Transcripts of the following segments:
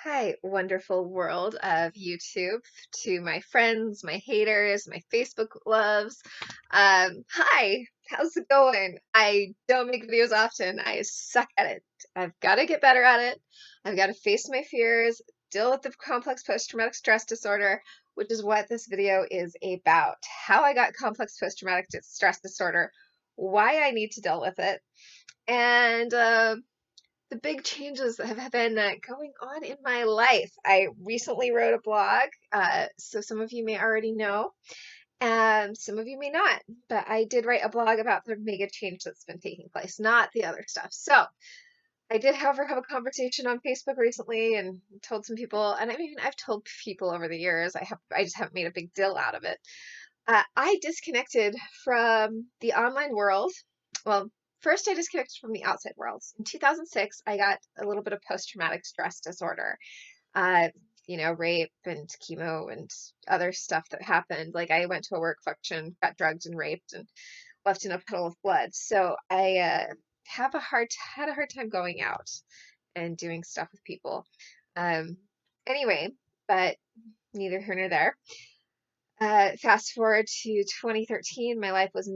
Hi, wonderful world of YouTube, to my friends, my haters, my Facebook loves. Hi, how's it going? I don't make videos often. I suck at it. I've got to get better at it. I've got to face my fears, deal with the complex post-traumatic stress disorder, which is what this video is about. How I got complex post-traumatic stress disorder, why I need to deal with it, and the big changes that have been going on in my life. I recently wrote a blog, so some of you may already know, and some of you may not, but I did write a blog about the mega change that's been taking place, not the other stuff. So I did, however, have a conversation on Facebook recently and told some people, and I mean, I've told people over the years, I just haven't made a big deal out of it. I disconnected from the online world. Well, first I disconnected from the outside world. In 2006, I got a little bit of post-traumatic stress disorder. Uh, rape and chemo and other stuff that happened. Like I went to a work function, got drugged and raped, and left in a puddle of blood. So I had a hard time going out and doing stuff with people. Um, anyway, but neither here nor there. Fast forward to 2013, my life was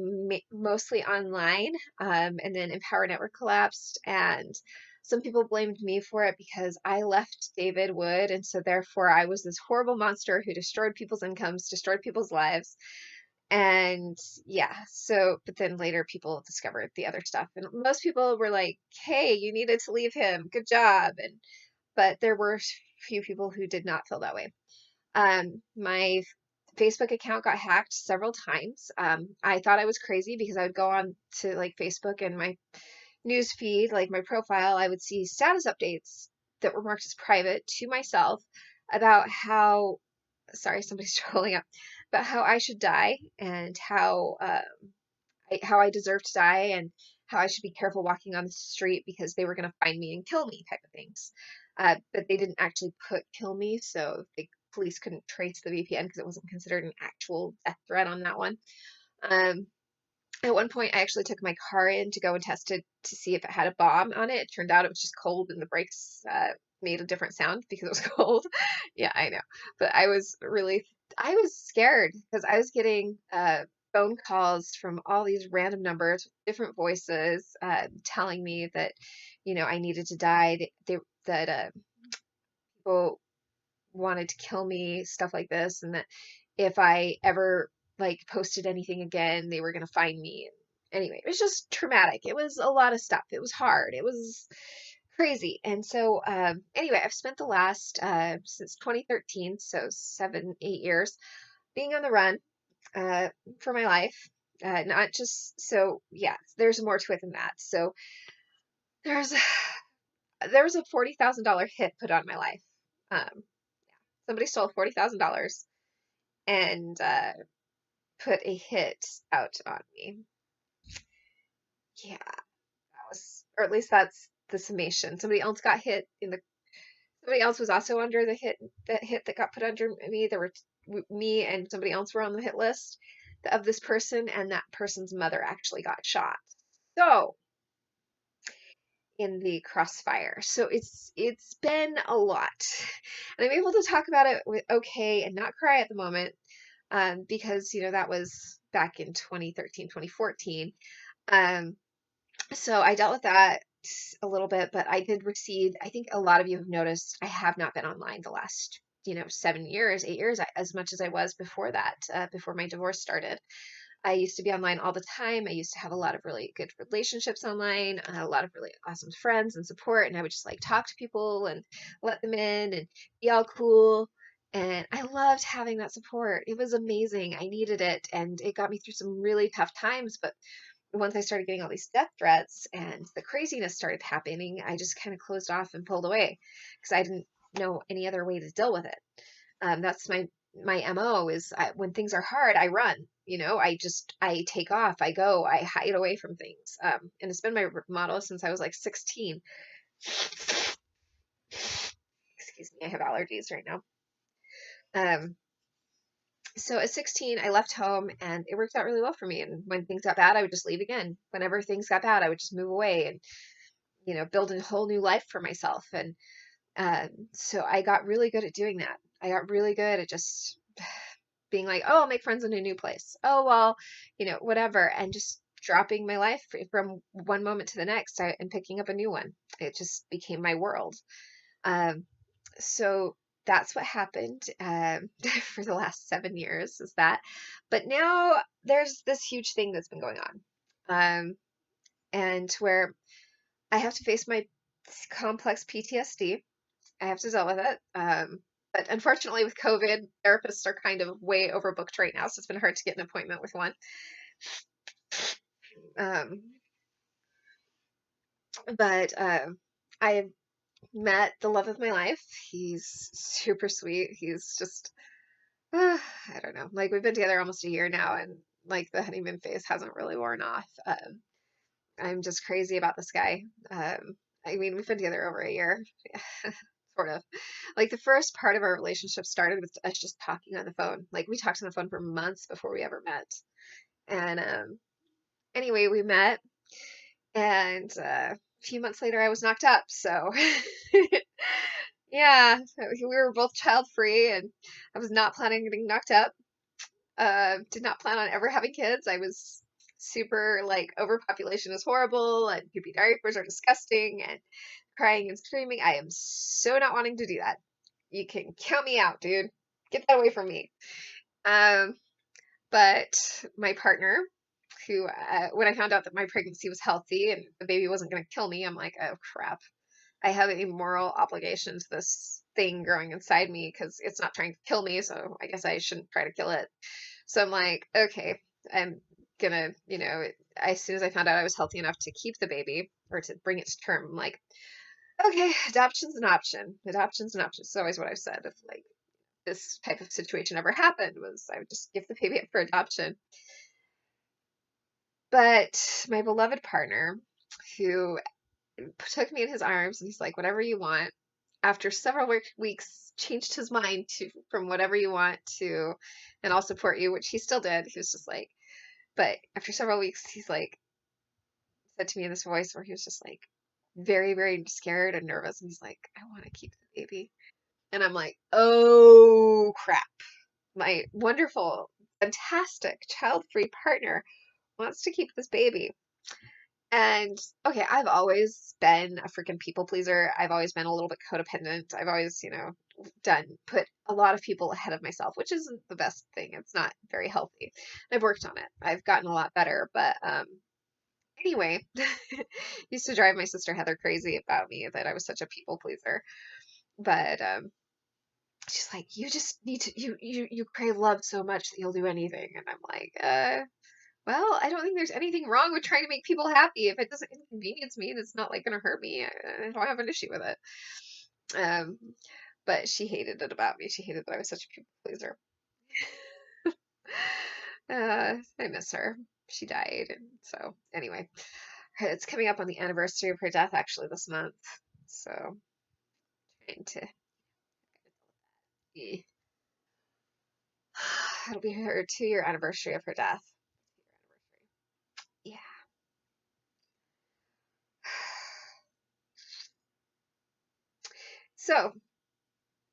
mostly online, and then Empower Network collapsed, and some people blamed me for it because I left David Wood, and so therefore I was this horrible monster who destroyed people's incomes, destroyed people's lives, and yeah. So, but then later people discovered the other stuff, and most people were like, "Hey, you needed to leave him. Good job," and but there were few people who did not feel that way. My Facebook account got hacked several times. I thought I was crazy because I would go on to like Facebook and my news feed, like my profile, I would see status updates that were marked as private to myself about how, sorry, somebody's scrolling up, about how I should die and how I deserve to die and how I should be careful walking on the street because they were going to find me and kill me type of things. But they didn't actually put kill me, so the police couldn't trace the VPN because it wasn't considered an actual death threat on that one. Um, at one point, I actually took my car in to go and test it to see if it had a bomb on it. It turned out it was just cold and the brakes made a different sound because it was cold. Yeah, I know. But I was scared because I was getting phone calls from all these random numbers, different voices, telling me that, I needed to die, that people wanted to kill me, stuff like this, and that if I ever like posted anything again, they were gonna find me. Anyway, it was just traumatic. It was a lot of stuff. It was hard. It was crazy. And so, anyway, I've spent the last since 2013, so 7, 8 years, being on the run uh, for my life. Not just so, yeah. There's more to it than that. So there's there was a $40,000 hit put on my life. Um, Somebody stole $40,000 and put a hit out on me. Yeah, that was, or at least that's the summation. Somebody else got hit in the. Somebody else was also under the hit. That hit that got put under me. There were me and somebody else were on the hit list of this person, and that person's mother actually got shot. So in the crossfire. So it's been a lot, and I'm able to talk about it with okay and not cry at the moment, because that was back in 2013, 2014. So I dealt with that a little bit, but I did recede. I think a lot of you have noticed I have not been online the last 7 years, 8 years, as much as I was before that, before my divorce started. I used to be online all the time. I used to have a lot of really good relationships online, a lot of really awesome friends and support, and I would just like talk to people and let them in and be all cool. And I loved having that support. It was amazing. I needed it, and it got me through some really tough times. But once I started getting all these death threats and the craziness started happening, I just kind of closed off and pulled away because I didn't know any other way to deal with it. That's my MO is when things are hard, I run. I take off, I go, I hide away from things. And it's been my motto since I was like 16. Excuse me, I have allergies right now. So at 16, I left home and it worked out really well for me. And when things got bad, I would just leave again. Whenever things got bad, I would just move away and, build a whole new life for myself. And So I got really good at doing that. I got really good at just being like, oh, I'll make friends in a new place. Oh, well, whatever. And just dropping my life from one moment to the next and picking up a new one. It just became my world. Um, so that's what happened for the last 7 years is that. But now there's this huge thing that's been going on. And where I have to face my complex PTSD. I have to deal with it. But unfortunately, with COVID, therapists are kind of way overbooked right now, so it's been hard to get an appointment with one. Um, but I met the love of my life. He's super sweet. He's just, I don't know. Like we've been together almost a year now, and like the honeymoon phase hasn't really worn off. I'm just crazy about this guy. I mean, we've been together over a year, sort of. Like the first part of our relationship started with us just talking on the phone. Like we talked on the phone for months before we ever met. And anyway, we met, and a few months later, I was knocked up. So yeah, so we were both child free, and I was not planning on getting knocked up. Did not plan on ever having kids. I was super like overpopulation is horrible, and poopy diapers are disgusting, and crying and screaming. I am so not wanting to do that. You can count me out, dude. Get that away from me. Um, but my partner, who, when I found out that my pregnancy was healthy and the baby wasn't going to kill me, I'm like, oh crap. I have a moral obligation to this thing growing inside me because it's not trying to kill me, so I guess I shouldn't try to kill it. So I'm like, okay, I'm gonna, as soon as I found out I was healthy enough to keep the baby or to bring it to term, I'm like, okay, adoption's an option. Adoption's an option. It's always what I've said. If like this type of situation ever happened, was I would just give the baby up for adoption. But my beloved partner, who took me in his arms and he's like, whatever you want, after several weeks, changed his mind to from whatever you want to, and I'll support you, which he still did. He was just like, but after several weeks, he's like, said to me in this voice where he was just like, very, very scared and nervous. And he's like, I want to keep the baby. And I'm like, oh crap. My wonderful, fantastic, child-free partner wants to keep this baby. And okay, I've always been a freaking people pleaser. I've always been a little bit codependent. I've always, put a lot of people ahead of myself, which isn't the best thing. It's not very healthy. I've worked on it. I've gotten a lot better, but anyway, used to drive my sister Heather crazy about me that I was such a people pleaser. But she's like, you just need to you crave love so much that you'll do anything. And I'm like, well, I don't think there's anything wrong with trying to make people happy. If it doesn't inconvenience me and it's not like gonna hurt me, I don't have an issue with it. But she hated it about me. She hated that I was such a people pleaser. I miss her. She died, and so anyway, it's coming up on the anniversary of her death actually this month. So trying to be it'll be her 2-year anniversary of her death. Yeah. So,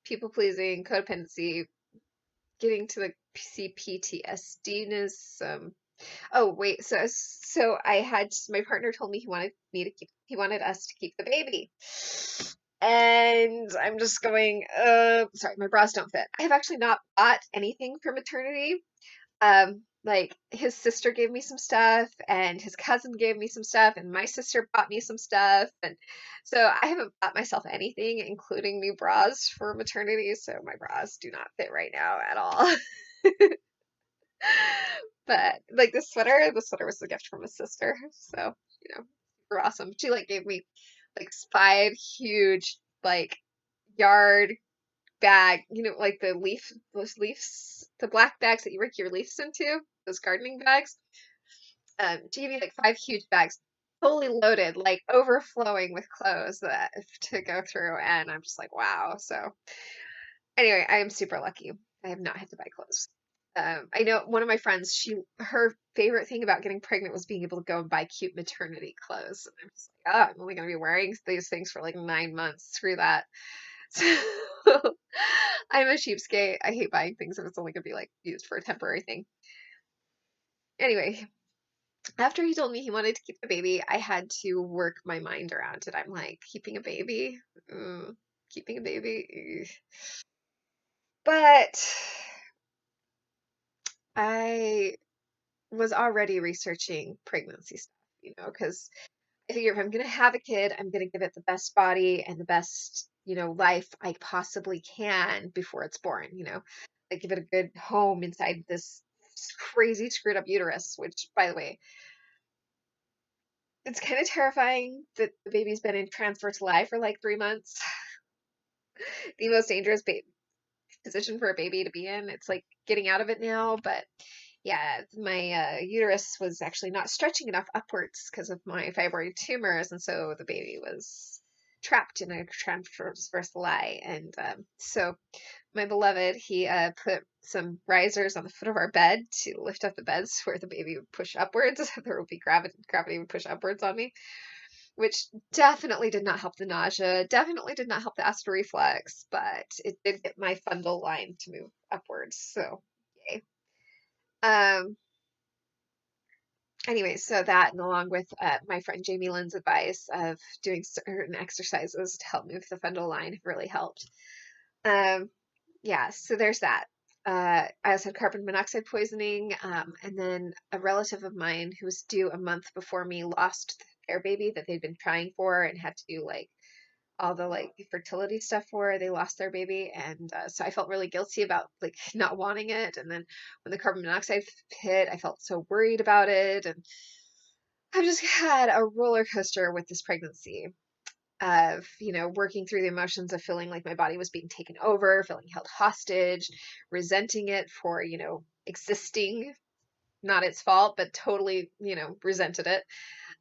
people pleasing, codependency, getting to the C-ptsd-ness. Oh wait, so I had my partner told me he wanted us to keep the baby, and I'm just going, sorry, my bras don't fit. I have actually not bought anything for maternity. Like his sister gave me some stuff, and his cousin gave me some stuff, and my sister bought me some stuff, and so I haven't bought myself anything, including new bras for maternity. So my bras do not fit right now at all. But like the sweater was a gift from his sister, so super awesome. She like gave me like 5 huge like yard bag, like those leaves, the black bags that you rake your leaves into, those gardening bags. She gave me like 5 huge bags, fully loaded, like overflowing with clothes that to go through, and I'm just like, wow. So anyway, I am super lucky. I have not had to buy clothes. I know one of my friends, her favorite thing about getting pregnant was being able to go and buy cute maternity clothes. And I'm just like, oh, I'm only going to be wearing these things for like 9 months. Screw that. So I'm a cheapskate. I hate buying things if it's only gonna be like used for a temporary thing. Anyway, after he told me he wanted to keep the baby, I had to work my mind around it. I'm like, keeping a baby? Keeping a baby? Ugh. But I was already researching pregnancy stuff, because I figure if I'm gonna have a kid, I'm gonna give it the best body and the best, life I possibly can before it's born, like give it a good home inside this crazy screwed up uterus, which, by the way, it's kind of terrifying that the baby's been in transfer to life for like 3 months. The most dangerous position for a baby to be in. It's like getting out of it now, but yeah, my uterus was actually not stretching enough upwards because of my fibroid tumors, and so the baby was trapped in a transverse lie. And so my beloved, he put some risers on the foot of our bed to lift up the beds where the baby would push upwards. There would be gravity would push upwards on me, which definitely did not help the nausea, definitely did not help the acid reflux, but it did get my fundal line to move upwards. So, yay. Um, anyway, so that, and along with my friend Jamie Lynn's advice of doing certain exercises to help move the fundal line, really helped. Um, yeah, so there's that. I also had carbon monoxide poisoning, and then a relative of mine who was due a month before me lost their baby that they'd been trying for and had to do like all the like fertility stuff for. They lost their baby, and so I felt really guilty about like not wanting it. And then when the carbon monoxide hit, I felt so worried about it, and I've just had a roller coaster with this pregnancy of, working through the emotions of feeling like my body was being taken over, feeling held hostage, resenting it for, existing, not its fault, but totally, resented it.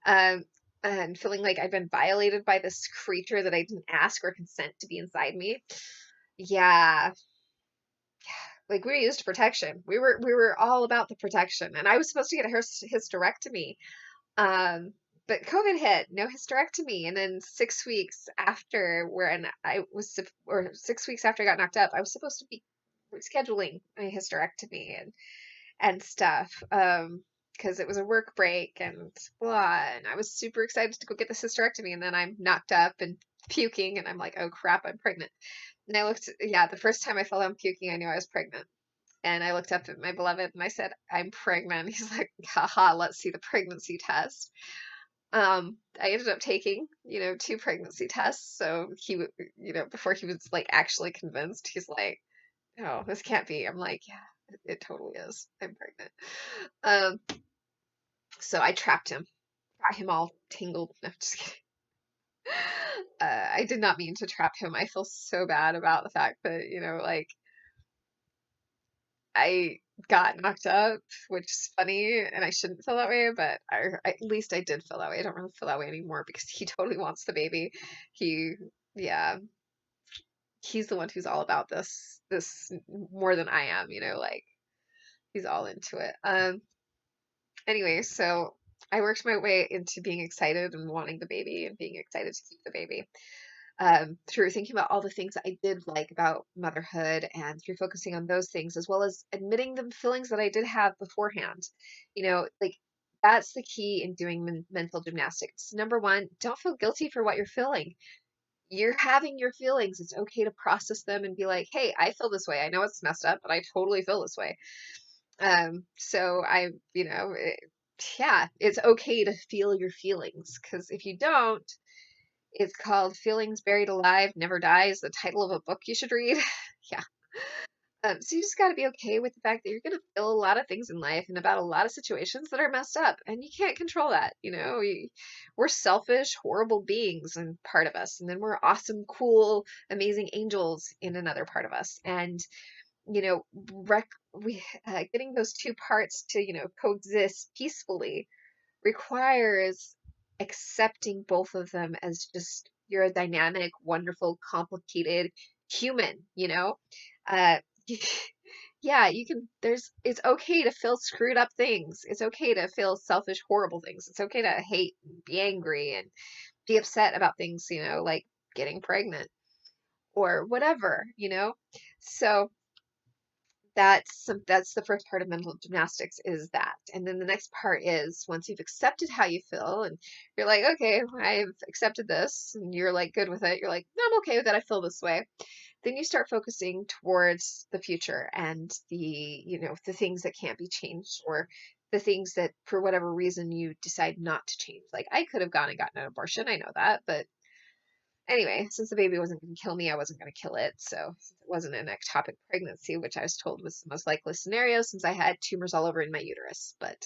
Um, and feeling like I've been violated by this creature that I didn't ask or consent to be inside me. Yeah, like we used protection. We were all about the protection, and I was supposed to get a hysterectomy. Um, but COVID hit, no hysterectomy, and then 6 weeks after, or 6 weeks after I got knocked up, I was supposed to be scheduling a hysterectomy and stuff, because it was a work break and blah, and I was super excited to go get this hysterectomy, and then I'm knocked up and puking, and I'm like, oh crap, I'm pregnant. And I looked, yeah, the first time I fell down puking, I knew I was pregnant. And I looked up at my beloved and I said, I'm pregnant. He's like, haha, let's see the pregnancy test. I ended up taking, two pregnancy tests. So he would, before he was like actually convinced, he's like, oh, this can't be. I'm like, yeah, it totally is. I'm pregnant. Um, so I trapped him, got him all tangled. No, just kidding. I did not mean to trap him. I feel so bad about the fact that, like I got knocked up, which is funny, and I shouldn't feel that way, but at least I did feel that way. I don't really feel that way anymore because he totally wants the baby. He, yeah, he's the one who's all about this more than I am, like he's all into it. Anyway, so I worked my way into being excited and wanting the baby and being excited to keep the baby. Through thinking about all the things that I did like about motherhood and through focusing on those things, as well as admitting the feelings that I did have beforehand. Like that's the key in doing mental gymnastics. Number one, don't feel guilty for what you're feeling. You're having your feelings. It's okay to process them and be like, hey, I feel this way. I know it's messed up, but I totally feel this way. So yeah, it's okay to feel your feelings because if you don't, it's called Feelings Buried Alive Never Dies, the title of a book you should read. Yeah. So you just got to be okay with the fact that you're going to feel a lot of things in life and about a lot of situations that are messed up, and you can't control that. We're selfish, horrible beings in part of us, and then we're awesome, cool, amazing angels in another part of us. And you know, we getting those two parts to coexist peacefully requires accepting both of them as just you're a dynamic, wonderful, complicated human, Uh, yeah, you can, it's okay to feel screwed up things. It's okay to feel selfish, horrible things. It's okay to hate, be angry, and be upset about things, like getting pregnant. or whatever, you know? So that's the first part of mental gymnastics is that. And then the next part is once you've accepted how you feel and you're like, okay, I've accepted this, and you're like good with it. You're like, no, I'm okay with that. I feel this way. Then you start focusing towards the future and the things that can't be changed, or the things that for whatever reason you decide not to change. Like I could have gone and gotten an abortion. I know that, but anyway, since the baby wasn't going to kill me, I wasn't going to kill it. So since it wasn't an ectopic pregnancy, which I was told was the most likely scenario since I had tumors all over in my uterus. But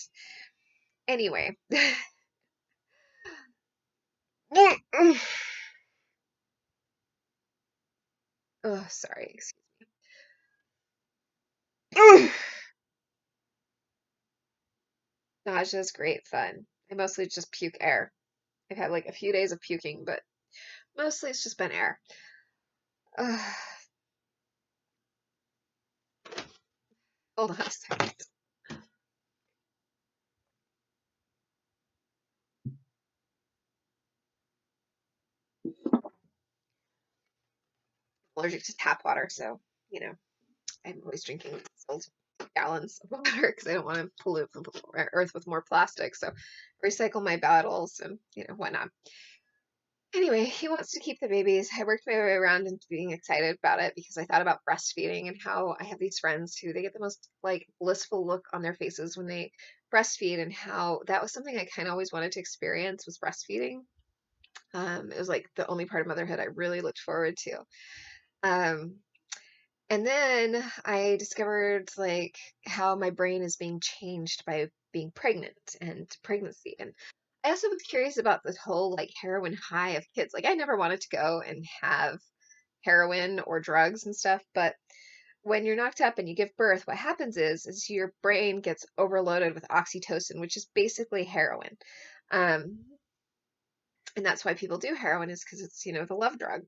anyway, oh, sorry, excuse me. Nausea is great fun. I mostly just puke air. I've had like a few days of puking, but mostly it's just been air. Ugh. Hold on a second. I'm allergic to tap water, so I'm always drinking filled gallons of water because I don't want to pollute the earth with more plastic. So recycle my bottles and whatnot. Anyway, he wants to keep the babies. I worked my way around into being excited about it because I thought about breastfeeding and how I have these friends who they get the most like blissful look on their faces when they breastfeed, and how that was something I kind of always wanted to experience was breastfeeding. It was like the only part of motherhood I really looked forward to. Um, And then I discovered like how my brain is being changed by being pregnant and pregnancy. And I also was curious about this whole like heroin high of kids. Like I never wanted to go and have heroin or drugs and stuff, but when you're knocked up and you give birth, what happens is your brain gets overloaded with oxytocin, which is basically heroin. Um, and that's why people do heroin is because it's, the love drug.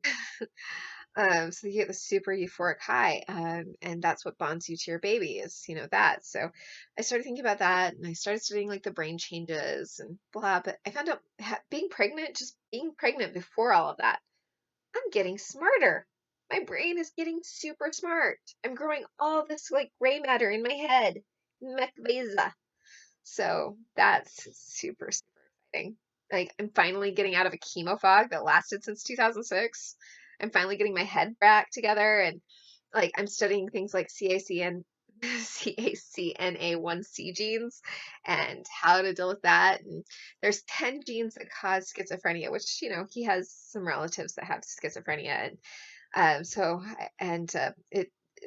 So you get the super euphoric high, and that's what bonds you to your baby is, that. So I started thinking about that, and I started studying like the brain changes and blah. But I found out just being pregnant before all of that, I'm getting smarter. My brain is getting super smart. I'm growing all this like gray matter in my head, mecveza. So that's super, super exciting. Like, I'm finally getting out of a chemo fog that lasted since 2006. I'm finally getting my head back together, and like I'm studying things like CACNA1C genes and how to deal with that. And there's 10 genes that cause schizophrenia, which, he has some relatives that have schizophrenia. And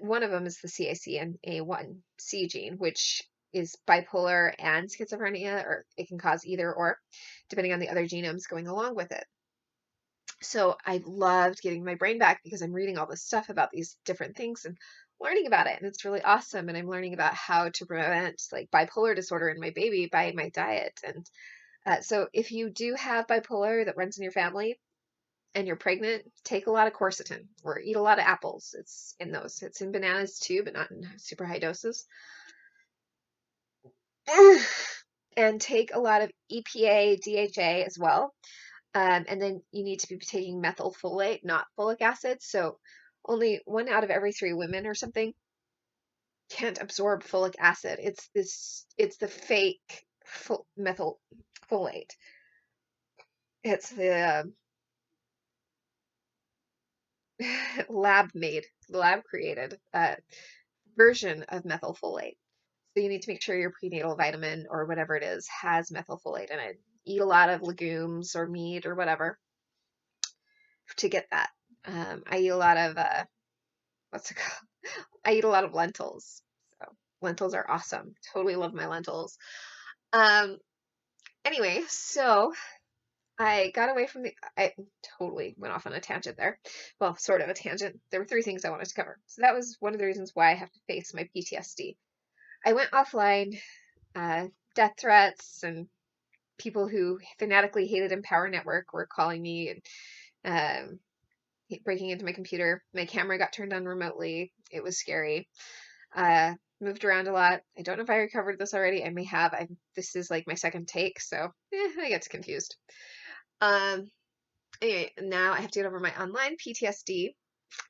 one of them is the CACNA1C gene, which is bipolar and schizophrenia, or it can cause either or, depending on the other genomes going along with it. So I loved getting my brain back because I'm reading all this stuff about these different things and learning about it. And it's really awesome. And I'm learning about how to prevent like bipolar disorder in my baby by my diet. And so if you do have bipolar that runs in your family, and you're pregnant, take a lot of quercetin or eat a lot of apples. It's in those. It's in bananas too, but not in super high doses. And take a lot of EPA, DHA as well. And then you need to be taking methylfolate, not folic acid. So only 1 out of every 3 women or something can't absorb folic acid. It's the fake methylfolate. It's the lab created version of methylfolate. So you need to make sure your prenatal vitamin or whatever it is has methylfolate in it. Eat a lot of legumes or meat or whatever to get that. I eat a lot of what's it called? I eat a lot of lentils. So lentils are awesome. Totally love my lentils. Um, anyway, so I got away from I totally went off on a tangent there. Well, sort of a tangent. There were 3 things I wanted to cover. So that was one of the reasons why I have to face my PTSD. I went offline, death threats and people who fanatically hated Empower Network were calling me and breaking into my computer. My camera got turned on remotely. It was scary. Moved around a lot. I don't know if I recovered this already. I may have. This is like my second take, so I get confused. Anyway, now I have to get over my online PTSD.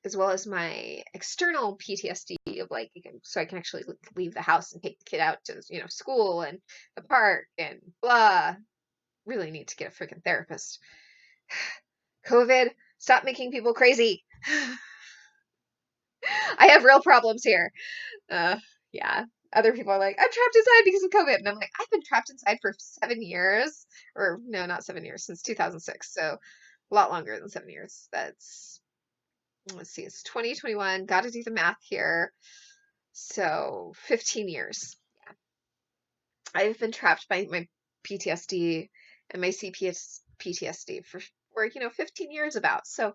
as well as my external PTSD of like, so I can actually leave the house and take the kid out to, school and the park and blah. Really need to get a freaking therapist. COVID, stop making people crazy. I have real problems here. Uh, yeah. Other people are like, I'm trapped inside because of COVID. And I'm like, I've been trapped inside for 7 years. Or, no, not 7 years, since 2006. So a lot longer than 7 years. That's, let's see, it's 2021. Got to do the math here. So 15 years. Yeah. I've been trapped by my PTSD and my C-ptsd for 15 years about. So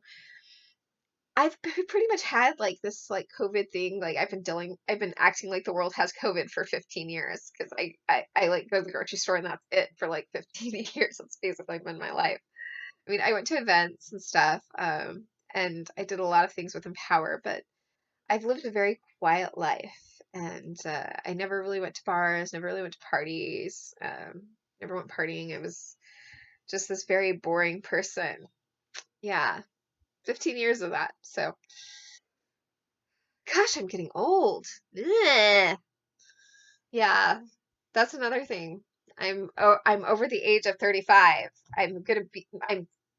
I've pretty much had like this like COVID thing. Like I've been acting like the world has COVID for 15 years because I like go to the grocery store and that's it for like 15 years. That's basically been my life. I mean, I went to events and stuff, and I did a lot of things with Empower, but I've lived a very quiet life, and I never really went to bars, never really went to parties, never went partying. I was just this very boring person. Yeah, 15 years of that. So. Gosh, I'm getting old. Ugh. Yeah, that's another thing. I'm over the age of 35. I'm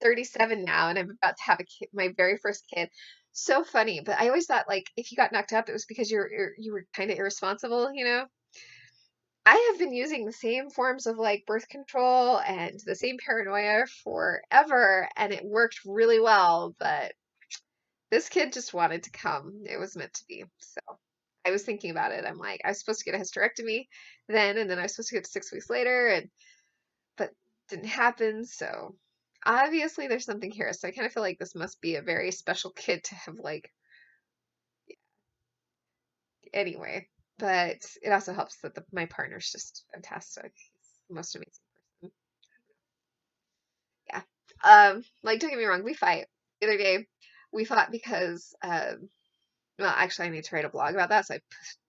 37 now and I'm about to have a kid, my very first kid. So funny, but I always thought like if you got knocked up it was because you were kind of irresponsible, you know? I have been using the same forms of like birth control and the same paranoia forever and it worked really well, but this kid just wanted to come. It was meant to be. So I was thinking about it. I'm like, I was supposed to get a hysterectomy then, and then I was supposed to get it 6 weeks later, and but didn't happen. So obviously there's something here. So I kind of feel like this must be a very special kid to have like anyway. But it also helps that my partner's just fantastic. He's the most amazing person. Yeah. Like don't get me wrong, we fight. The other day we fought because well, actually, I need to write a blog about that, so I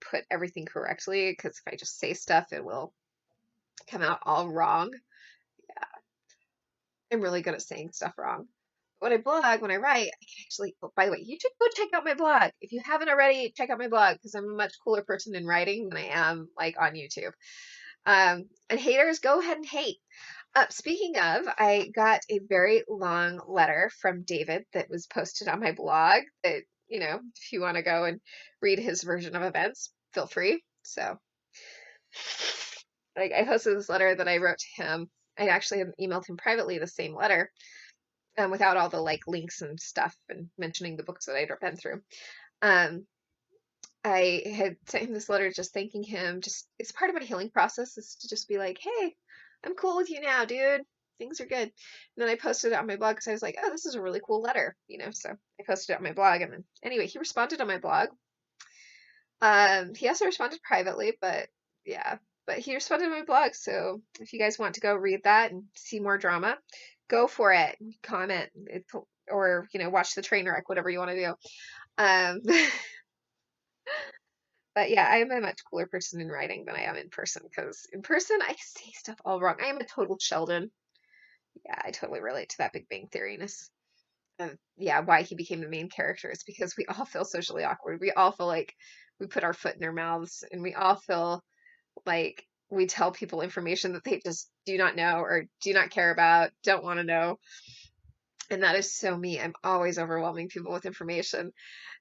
put everything correctly because if I just say stuff, it will come out all wrong. Yeah, I'm really good at saying stuff wrong. When I blog, when I write, I can actually. Oh, by the way, you should go check out my blog if you haven't already. Check out my blog because I'm a much cooler person in writing than I am like on YouTube. And haters, go ahead and hate. Speaking of, I got a very long letter from David that was posted on my blog that, if you want to go and read his version of events, feel free. So, like, I posted this letter that I wrote to him. I actually had emailed him privately the same letter, without all the like links and stuff and mentioning the books that I'd been through. Um, I had sent him this letter just thanking him. Just it's part of my healing process is to just be like, hey, I'm cool with you now, dude. Things are good. And then I posted it on my blog because I was like, oh, this is a really cool letter, So I posted it on my blog, and then anyway, he responded on my blog. He also responded privately, but yeah, but he responded on my blog. So if you guys want to go read that and see more drama, go for it. Comment, or watch the train wreck, whatever you want to do. Um, But yeah, I am a much cooler person in writing than I am in person because in person I say stuff all wrong. I am a total Sheldon. Yeah, I totally relate to that Big Bang Theory-ness. Yeah, why he became the main character is because we all feel socially awkward. We all feel like we put our foot in our mouths and we all feel like we tell people information that they just do not know or do not care about, don't want to know. And that is so me. I'm always overwhelming people with information.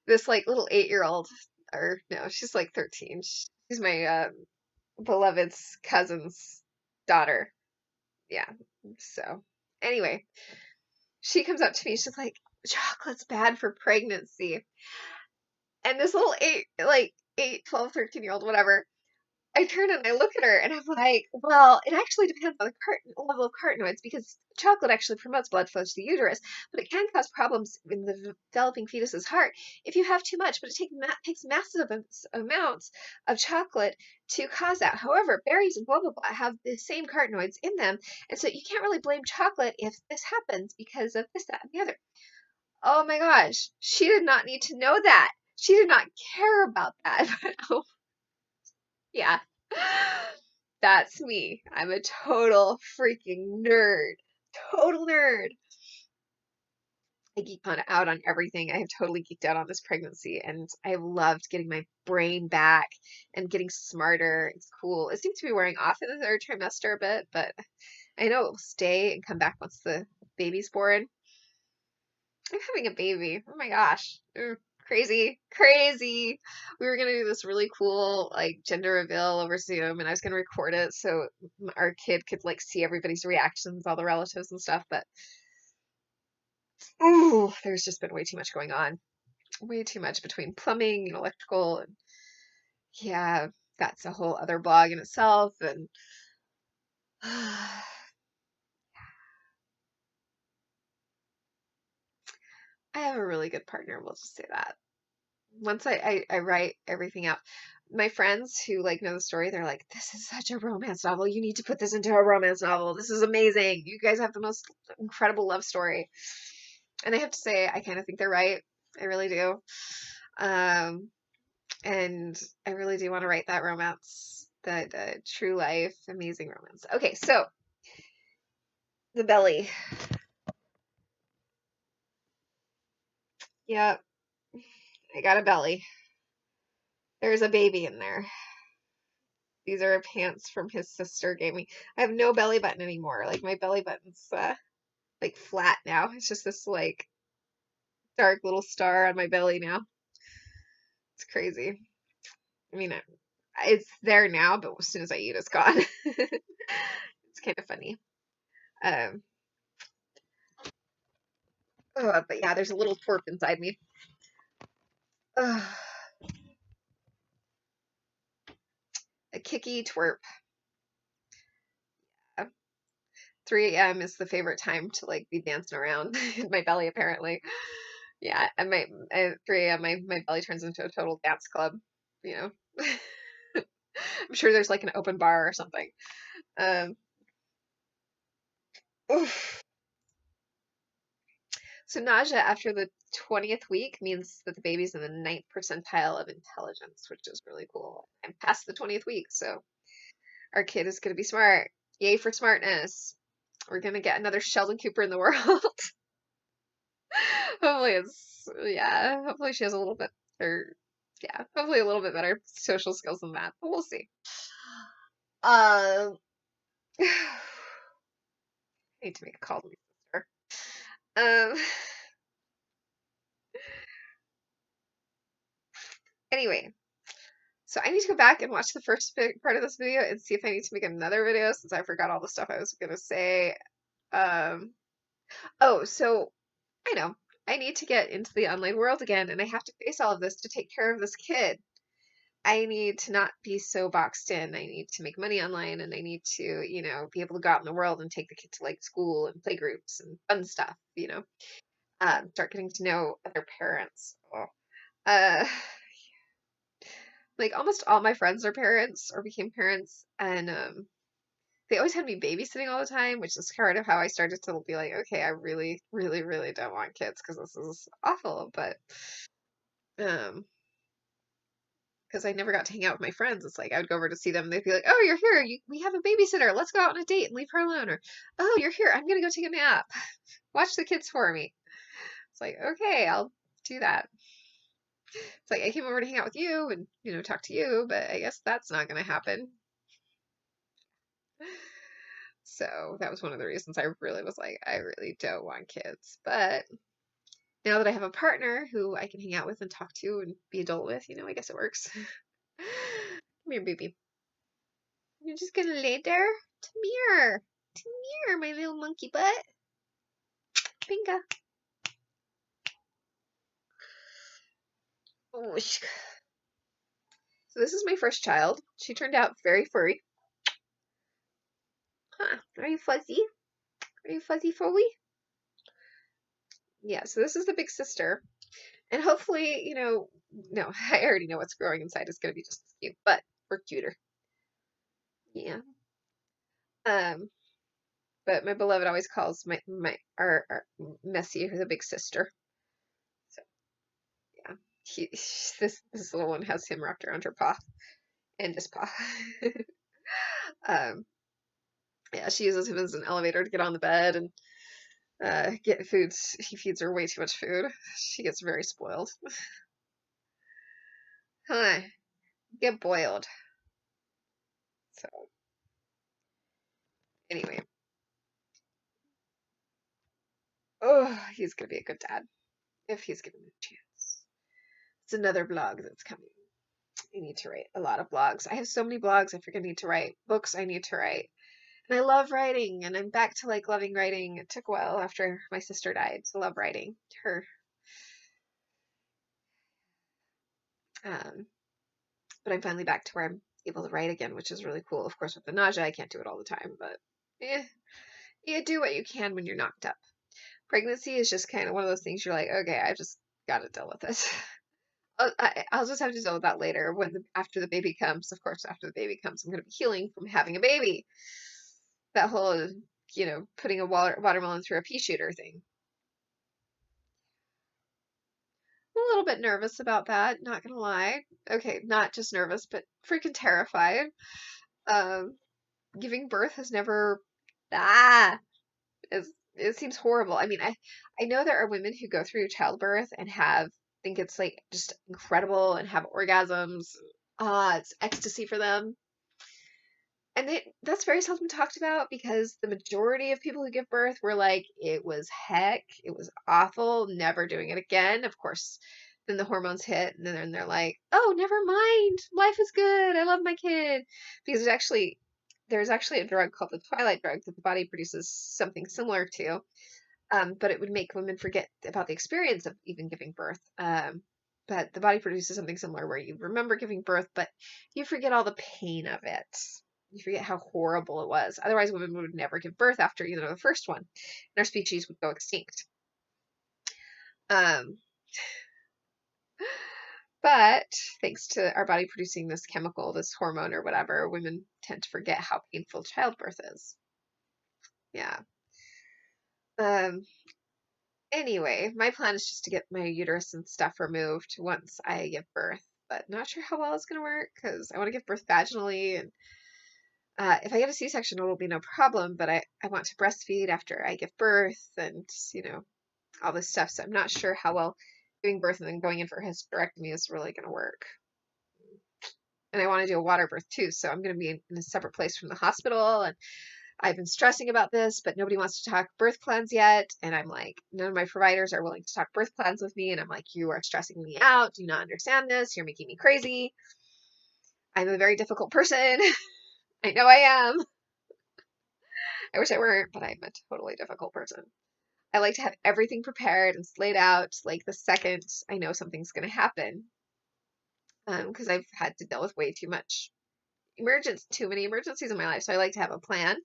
This like little 8-year-old, or no, she's like 13. She's my beloved's cousin's daughter. Yeah. So anyway, she comes up to me. She's like, chocolate's bad for pregnancy. And this little 12, 13-year-old, whatever, I turn and I look at her and I'm like, well, it actually depends on the level of carotenoids because chocolate actually promotes blood flow to the uterus, but it can cause problems in the developing fetus's heart if you have too much. But it takes massive amounts of chocolate to cause that. However, berries and blah, blah, blah have the same carotenoids in them. And so you can't really blame chocolate if this happens because of this, that, and the other. Oh my gosh. She did not need to know that. She did not care about that. But oh, yeah. That's me. I'm a total freaking nerd. Total nerd. I geek on out on everything. I have totally geeked out on this pregnancy, and I have loved getting my brain back and getting smarter. It's cool. It seems to be wearing off in the third trimester a bit, but I know it will stay and come back once the baby's born. I'm having a baby. Oh my gosh. Crazy, crazy. We were gonna do this really cool like gender reveal over Zoom, and I was gonna record it so our kid could like see everybody's reactions, all the relatives and stuff. But ooh, there's just been way too much going on. Way too much between plumbing and electrical, and yeah, that's a whole other blog in itself. And I have a really good partner. We'll just say that. Once I write everything out, my friends who like know the story, they're like, "This is such a romance novel. You need to put this into a romance novel. This is amazing. You guys have the most incredible love story." And I have to say, I kind of think they're right. I really do. Um, and I really do want to write that romance, that true life, amazing romance. Okay, so the belly. Yep, I got a belly. There's a baby in there. These are pants from his sister gave me. I have no belly button anymore. Like my belly button's like flat now. It's just this like dark little star on my belly now. It's crazy. I mean, it's there now, but as soon as I eat, it's gone. It's kind of funny. Um, but yeah, there's a little twerp inside me. Ugh, a kicky twerp. 3 a.m. is the favorite time to like be dancing around in my belly, apparently. Yeah, and my at 3 a.m. My belly turns into a total dance club. You know, I'm sure there's like an open bar or something. Um, oof. So nausea after the 20th week means that the baby's in the ninth percentile of intelligence, which is really cool. I'm past the 20th week, so our kid is going to be smart. Yay for smartness. We're going to get another Sheldon Cooper in the world. Hopefully it's, yeah, hopefully she has a little bit, or yeah, hopefully a little bit better social skills than that, but we'll see. Um, I need to make a call to my sister. Um, anyway, so I need to go back and watch the first part of this video and see if I need to make another video since I forgot all the stuff I was gonna say. Um, oh, so I know I need to get into the online world again, and I have to face all of this to take care of this kid. I need to not be so boxed in. I need to make money online, and I need to, be able to go out in the world and take the kid to like school and play groups and fun stuff, start getting to know other parents. Oh. Uh, like almost all my friends are parents or became parents, and they always had me babysitting all the time, which is kind of how I started to be like, okay, I really, really, really don't want kids because this is awful. But um, because I never got to hang out with my friends, it's like I would go over to see them. And they'd be like, "Oh, you're here. We have a babysitter. Let's go out on a date and leave her alone." Or, "Oh, you're here. I'm gonna go take a nap. Watch the kids for me." It's like, okay, I'll do that. It's like I came over to hang out with you and talk to you, but I guess that's not gonna happen. So that was one of the reasons I really was like, I really don't want kids. But now that I have a partner who I can hang out with and talk to and be adult with, I guess it works. Come here, baby. You're just gonna lay there? Come here. Come here, my little monkey butt. Bingo. Oh, so this is my first child. She turned out very furry. Huh. Are you fuzzy? Are you fuzzy furry? Yeah, so this is the big sister. And hopefully, no, I already know what's growing inside is going to be just as cute, but we're cuter. Yeah. Um, but my beloved always calls our Messi the big sister. So yeah, he this little one has him wrapped around her paw and his paw. um, yeah, she uses him as an elevator to get on the bed, and get food. He feeds her way too much food. She gets very spoiled. Huh. Get boiled. So anyway, oh, he's gonna be a good dad if he's given a chance. It's another blog that's coming. I need to write a lot of blogs. I have so many blogs I freaking need to write. Books I need to write. And I love writing, and I'm back to like loving writing. It took a while after my sister died to love writing her. Um, but I'm finally back to where I'm able to write again, which is really cool. Of course, with the nausea, I can't do it all the time, but you do what you can when you're knocked up. Pregnancy is just kind of one of those things you're like, okay, I've just got to deal with this. I'll just have to deal with that later after the baby comes. Of course, after the baby comes, I'm going to be healing from having a baby. That whole, putting a watermelon through a pea shooter thing. I'm a little bit nervous about that, not gonna lie. Okay, not just nervous, but freaking terrified. Um, Giving birth has never ah it seems horrible. I mean, I know there are women who go through childbirth and think it's like just incredible and have orgasms. It's ecstasy for them. And that's very seldom talked about because the majority of people who give birth were like, it was heck, it was awful, never doing it again. Of course, then the hormones hit, and then they're like, oh, never mind, life is good, I love my kid. Because there's actually a drug called the Twilight drug that the body produces something similar to, but it would make women forget about the experience of even giving birth. But the body produces something similar where you remember giving birth, but you forget all the pain of it. You forget how horrible it was. Otherwise, women would never give birth after the first one, and our species would go extinct. Um, but thanks to our body producing this chemical, this hormone or whatever, women tend to forget how painful childbirth is. Yeah. Um, Anyway, my plan is just to get my uterus and stuff removed once I give birth, but not sure how well it's going to work because I want to give birth vaginally. And if I get a C-section, it'll be no problem, but I want to breastfeed after I give birth and, all this stuff. So I'm not sure how well giving birth and then going in for a hysterectomy is really going to work. And I want to do a water birth too, so I'm going to be in a separate place from the hospital. And I've been stressing about this, but nobody wants to talk birth plans yet. And I'm like, none of my providers are willing to talk birth plans with me. And I'm like, you are stressing me out. Do you not understand this? You're making me crazy. I'm a very difficult person. I know I am. I wish I weren't, but I'm a totally difficult person. I like to have everything prepared and laid out like the second I know something's going to happen. Because I've had to deal with way too many emergencies in my life. So I like to have a plan,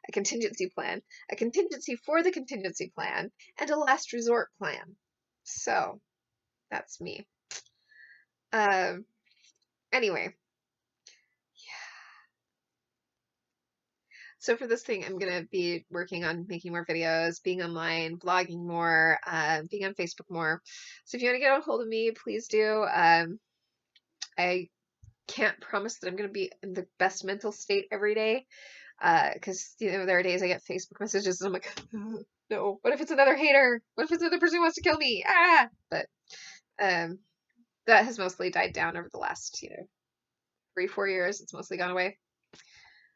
a contingency plan, a contingency for the contingency plan, and a last resort plan. So that's me. Anyway, so for this thing, I'm gonna be working on making more videos, being online, blogging more, being on Facebook more. So if you want to get a hold of me, please do. I can't promise that I'm gonna be in the best mental state every day. Because there are days I get Facebook messages and I'm like, no, what if it's another hater? What if it's another person who wants to kill me? But that has mostly died down over the last 3-4 years. It's mostly gone away.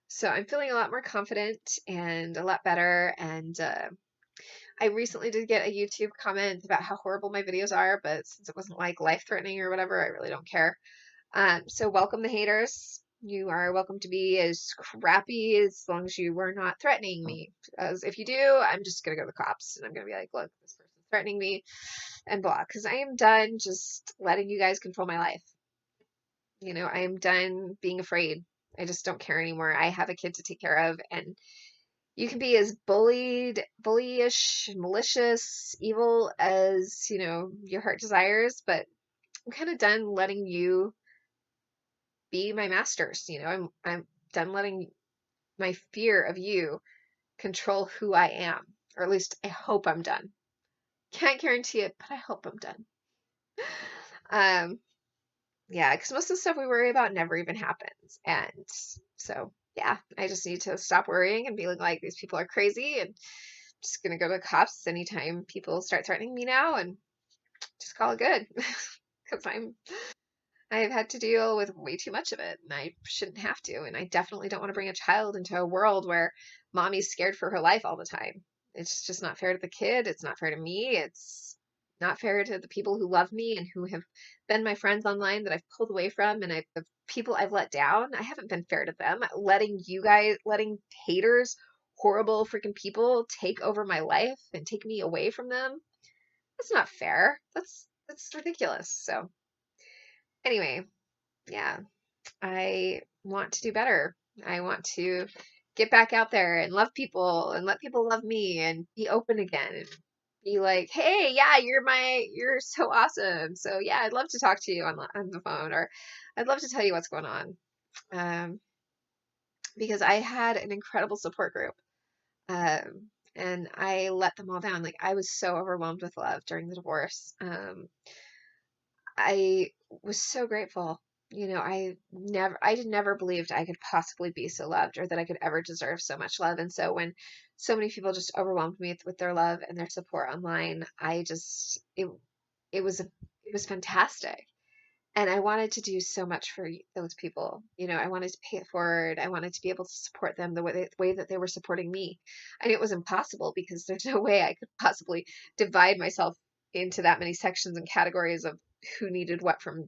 So I'm feeling a lot more confident and a lot better. And I recently did get a YouTube comment about how horrible my videos are, but since it wasn't like life-threatening or whatever, I really don't care. So welcome the haters. You are welcome to be as crappy as long as you are not threatening me. Because if you do, I'm just going to go to the cops and I'm going to be like, look, this person's threatening me and block. Because I am done just letting you guys control my life. I am done being afraid. I just don't care anymore. I have a kid to take care of, and you can be as bullyish, malicious, evil as, your heart desires, but I'm kind of done letting you be my masters. I'm done letting my fear of you control who I am, or at least I hope I'm done. Can't guarantee it, but I hope I'm done. Yeah, because most of the stuff we worry about never even happens, and so yeah, I just need to stop worrying and feeling like these people are crazy and just gonna go to the cops anytime people start threatening me now and just call it good. Because I've had to deal with way too much of it, and I shouldn't have to. And I definitely don't want to bring a child into a world where mommy's scared for her life all the time. It's just not fair to the kid. It's not fair to me. It's not fair to the people who love me and who have been my friends online that I've pulled away from, and the people I've let down. I haven't been fair to them. Letting haters, horrible freaking people take over my life and take me away from them. That's not fair. That's ridiculous. So anyway, yeah, I want to do better. I want to get back out there and love people and let people love me and be open again and be like, hey, yeah, you're so awesome. So yeah, I'd love to talk to you on the phone, or I'd love to tell you what's going on. Um, because I had an incredible support group. And I let them all down. Like, I was so overwhelmed with love during the divorce. I was so grateful. I never believed I could possibly be so loved or that I could ever deserve so much love. And so when so many people just overwhelmed me with their love and their support online, it was it was fantastic. And I wanted to do so much for those people. I wanted to pay it forward. I wanted to be able to support them the way that they were supporting me. I knew it was impossible because there's no way I could possibly divide myself into that many sections and categories of who needed what from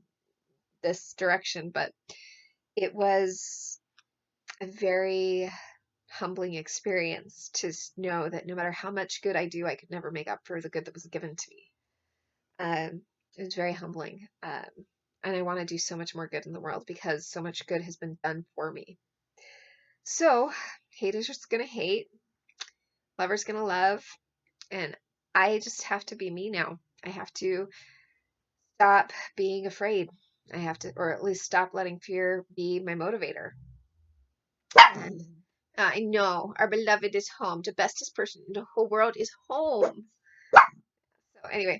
this direction. But it was a very humbling experience to know that no matter how much good I do, I could never make up for the good that was given to me. It was very humbling. And I want to do so much more good in the world because so much good has been done for me. So, haters are going to hate, lovers going to love, and I just have to be me now. I have to stop being afraid. I have to, or at least stop letting fear be my motivator. And I know our beloved is home. The bestest person in the whole world is home. So anyway,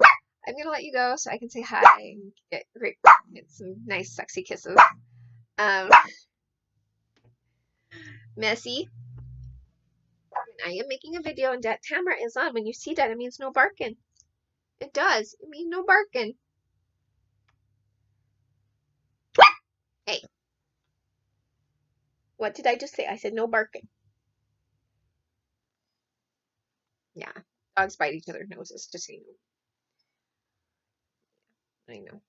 I'm gonna let you go so I can say hi and get some nice sexy kisses. Um, Messy, I am making a video and that camera is on. When you see that, it means no barking. It does. It means no barking. Hey, what did I just say? I said no barking. Yeah, dogs bite each other's noses, just so you know. I know.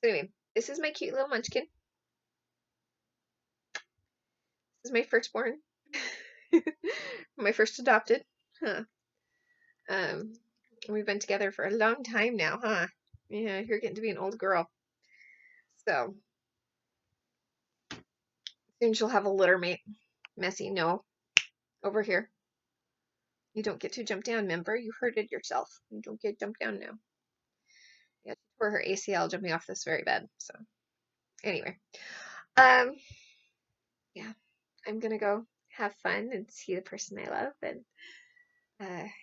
So anyway, this is my cute little munchkin. This is my firstborn. My first adopted. Huh. Um, we've been together for a long time now, huh? Yeah, you're getting to be an old girl. So soon she'll have a litter mate. Messy, no. Over here. You don't get to jump down, remember? You hurted yourself. You don't get jumped down now. Yeah, she tore her ACL jumping off this very bed. So anyway. Um, yeah. I'm gonna go have fun and see the person I love and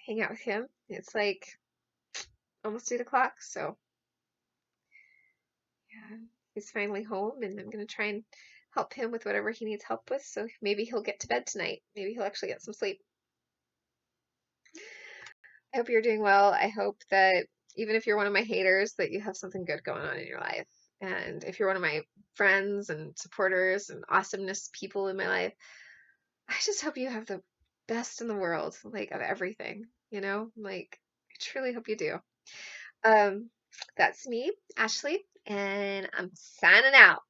hang out with him. It's like almost 8 o'clock, so yeah, he's finally home, and I'm gonna try and help him with whatever he needs help with. So maybe he'll get to bed tonight. Maybe he'll actually get some sleep. I hope you're doing well. I hope that even if you're one of my haters, that you have something good going on in your life. And if you're one of my friends and supporters and awesomeness people in my life, I just hope you have the best in the world, like of everything, Like I truly hope you do. Um, that's me, Ashley, and I'm signing out.